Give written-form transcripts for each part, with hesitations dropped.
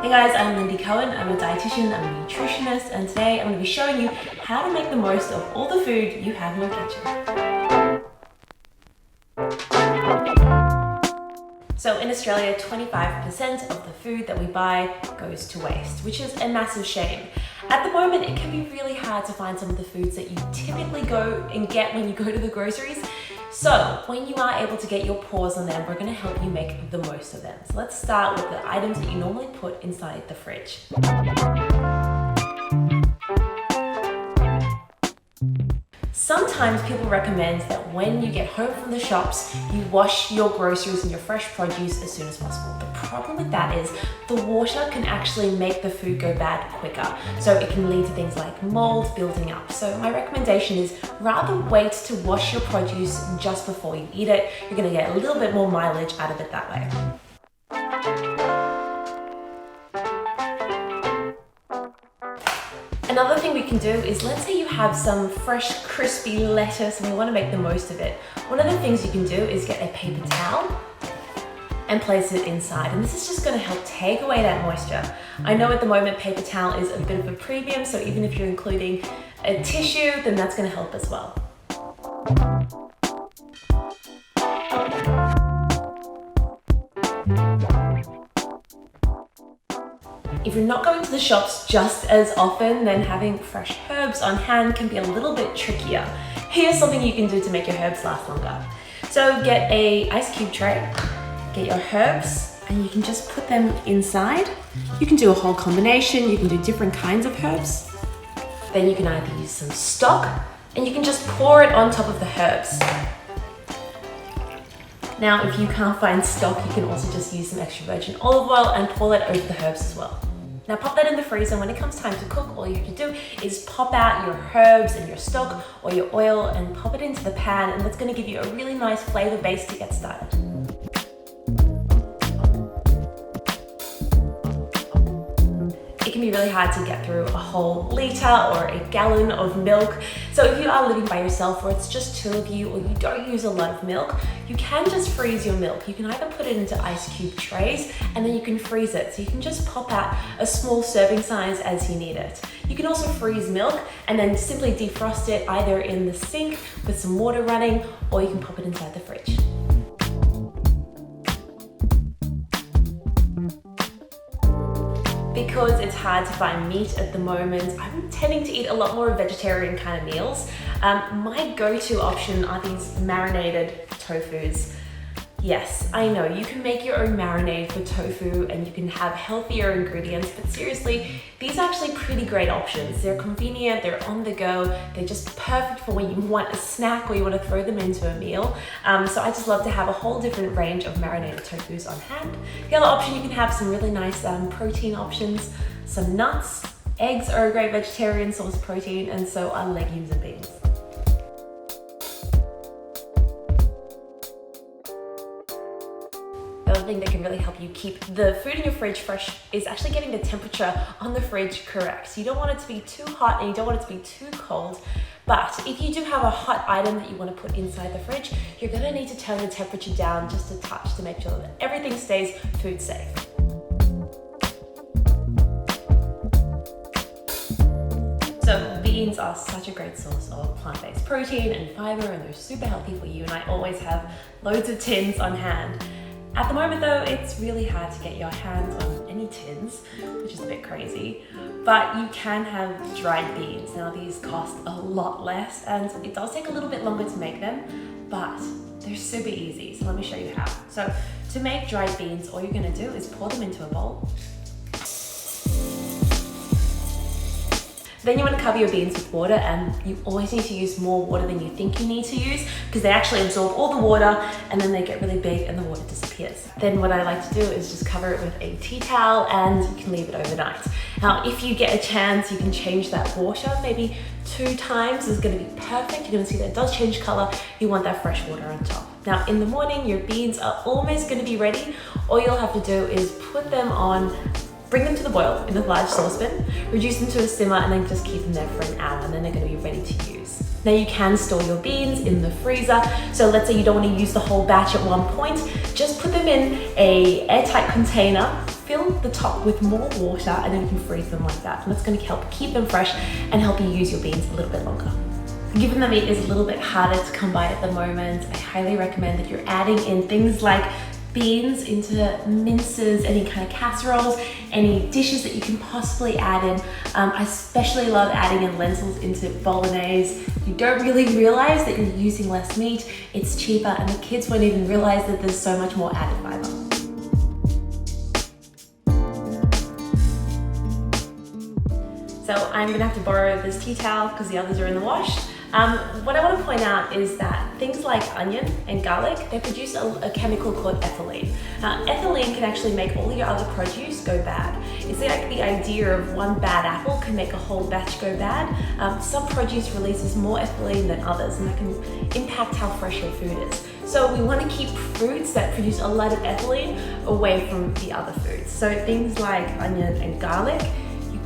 Hey guys, I'm Lindy Cohen. I'm a dietitian, I'm a nutritionist, and today I'm going to be showing you how to make the most of all the food you have in your kitchen. So in Australia, 25% of the food that we buy goes to waste, which is a massive shame. At the moment, it can be really hard to find some of the foods that you typically go and get when you go to the groceries. So when you are able to get your paws on them, we're going to help you make the most of them. So let's start with the items that you normally put inside the fridge. Sometimes people recommend that when you get home from the shops, you wash your groceries and your fresh produce as soon as possible. The problem with that is the water can actually make the food go bad quicker. So it can lead to things like mold building up. So my recommendation is rather wait to wash your produce just before you eat it. You're going to get a little bit more mileage out of it that way. Another thing we can do is, let's say you have some fresh, crispy lettuce and we want to make the most of it. One of the things you can do is get a paper towel and place it inside. And this is just going to help take away that moisture. I know at the moment paper towel is a bit of a premium, so even if you're including a tissue, then that's going to help as well. If you're not going to the shops just as often, then having fresh herbs on hand can be a little bit trickier. Here's something you can do to make your herbs last longer. So get a ice cube tray, get your herbs, and you can just put them inside. You can do a whole combination, you can do different kinds of herbs. Then you can either use some stock, and you can just pour it on top of the herbs. Now, if you can't find stock, you can also just use some extra virgin olive oil and pour that over the herbs as well. Now pop that in the freezer, and when it comes time to cook, all you have to do is pop out your herbs and your stock or your oil and pop it into the pan, and that's going to give you a really nice flavor base to get started. It can be really hard to get through a whole litre or a gallon of milk. So if you are living by yourself, or it's just two of you, or you don't use a lot of milk, you can just freeze your milk. You can either put it into ice cube trays and then you can freeze it. So you can just pop out a small serving size as you need it. You can also freeze milk and then simply defrost it either in the sink with some water running, or you can pop it inside the fridge. Because it's hard to find meat at the moment, I'm tending to eat a lot more vegetarian kind of meals. My go-to option are these marinated tofus. Yes, I know, you can make your own marinade for tofu and you can have healthier ingredients, but seriously, these are actually pretty great options. They're convenient, they're on the go, they're just perfect for when you want a snack or you want to throw them into a meal. So I just love to have a whole different range of marinated tofus on hand. The other option, you can have some really nice protein options, some nuts. Eggs are a great vegetarian source of protein, and so are legumes and beans. The other thing that can really help you keep the food in your fridge fresh is actually getting the temperature on the fridge correct. So you don't want it to be too hot and you don't want it to be too cold. But if you do have a hot item that you want to put inside the fridge, you're going to need to turn the temperature down just a touch to make sure that everything stays food safe. So beans are such a great source of plant-based protein and fiber, and they're super healthy for you, and I always have loads of tins on hand. At the moment though, it's really hard to get your hands on any tins, which is a bit crazy, but you can have dried beans. Now these cost a lot less and it does take a little bit longer to make them, but they're super easy. So let me show you how. So to make dried beans, all you're gonna do is pour them into a bowl. Then you want to cover your beans with water, and you always need to use more water than you think you need to use, because they actually absorb all the water and then they get really big and the water disappears. Then what I like to do is just cover it with a tea towel and you can leave it overnight. Now, if you get a chance, you can change that water maybe 2 times. It's going to be perfect. You're going to see that it does change color. You want that fresh water on top. Now, in the morning, your beans are almost going to be ready. All you'll have to do is put them on, bring them to the boil in a large saucepan, reduce them to a simmer, and then just keep them there for an hour, and then they're going to be ready to use. Now you can store your beans in the freezer. So let's say you don't want to use the whole batch at one point, just put them in an airtight container, fill the top with more water and then you can freeze them like that. And that's going to help keep them fresh and help you use your beans a little bit longer. Given the meat is a little bit harder to come by at the moment, I highly recommend that you're adding in things like beans into minces, any kind of casseroles, any dishes that you can possibly add in. I especially love adding in lentils into bolognese. You don't really realize that you're using less meat, it's cheaper, and the kids won't even realize that there's so much more added fiber. So I'm gonna have to borrow this tea towel because the others are in the wash. What I want to point out is that things like onion and garlic, they produce a chemical called ethylene. Ethylene can actually make all your other produce go bad. It's like the idea of one bad apple can make a whole batch go bad. Some produce releases more ethylene than others, and that can impact how fresh your food is. So we want to keep fruits that produce a lot of ethylene away from the other foods. So things like onion and garlic,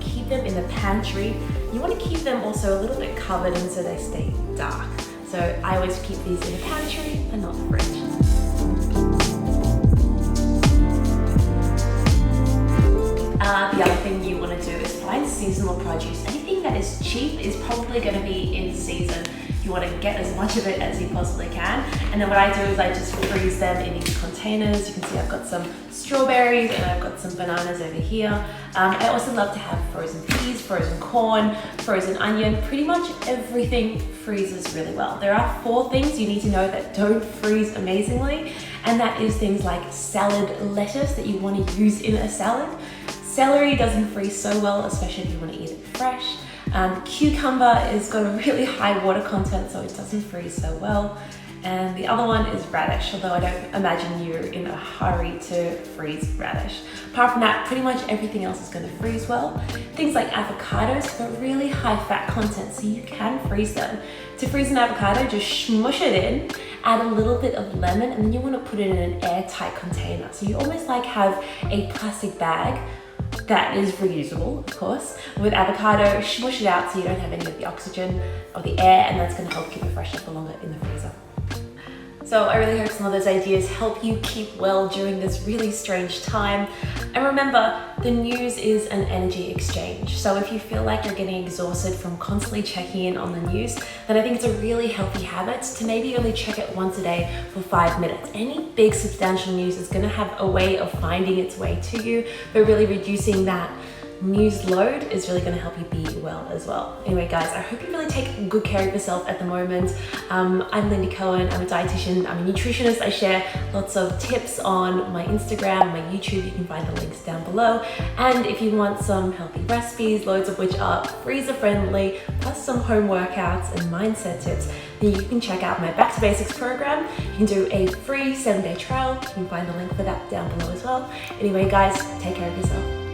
keep them in the pantry. You want to keep them also a little bit covered and so they stay dark. So I always keep these in the pantry and not the fridge. The other thing you want to do is find seasonal produce. Anything that is cheap is probably going to be in season. You want to get as much of it as you possibly can. And then what I do is I just freeze them in these containers. You can see I've got some strawberries and I've got some bananas over here. I also love to have frozen peas, frozen corn, frozen onion. Pretty much everything freezes really well. There are 4 things you need to know that don't freeze amazingly, and that is things like salad lettuce that you want to use in a salad. Celery doesn't freeze so well, especially if you want to eat it fresh. Cucumber has got a really high water content, so it doesn't freeze so well. And the other one is radish, although I don't imagine you're in a hurry to freeze radish. Apart from that, pretty much everything else is going to freeze well. Things like avocados have got really high fat content, so you can freeze them. To freeze an avocado, just smush it in, add a little bit of lemon, and then you want to put it in an airtight container. So you almost like have a plastic bag that is reusable, of course. With avocado, smush it out so you don't have any of the oxygen or the air, and that's going to help keep it fresh up for longer in the freezer. So I really hope some of those ideas help you keep well during this really strange time. And remember, the news is an energy exchange. So if you feel like you're getting exhausted from constantly checking in on the news, then I think it's a really healthy habit to maybe only check it once a day for 5 minutes. Any big substantial news is going to have a way of finding its way to you, but really reducing that news load is really going to help you be well as well. Anyway guys, I hope you really take good care of yourself at the moment. I'm Lindy Cohen, I'm a dietitian, I'm a nutritionist. I share lots of tips on my Instagram, my YouTube. You can find the links down below. And if you want some healthy recipes, loads of which are freezer friendly, plus some home workouts and mindset tips, then you can check out my Back to Basics program. You can do a free 7-day trial. You can find the link for that down below as well. Anyway guys, take care of yourself.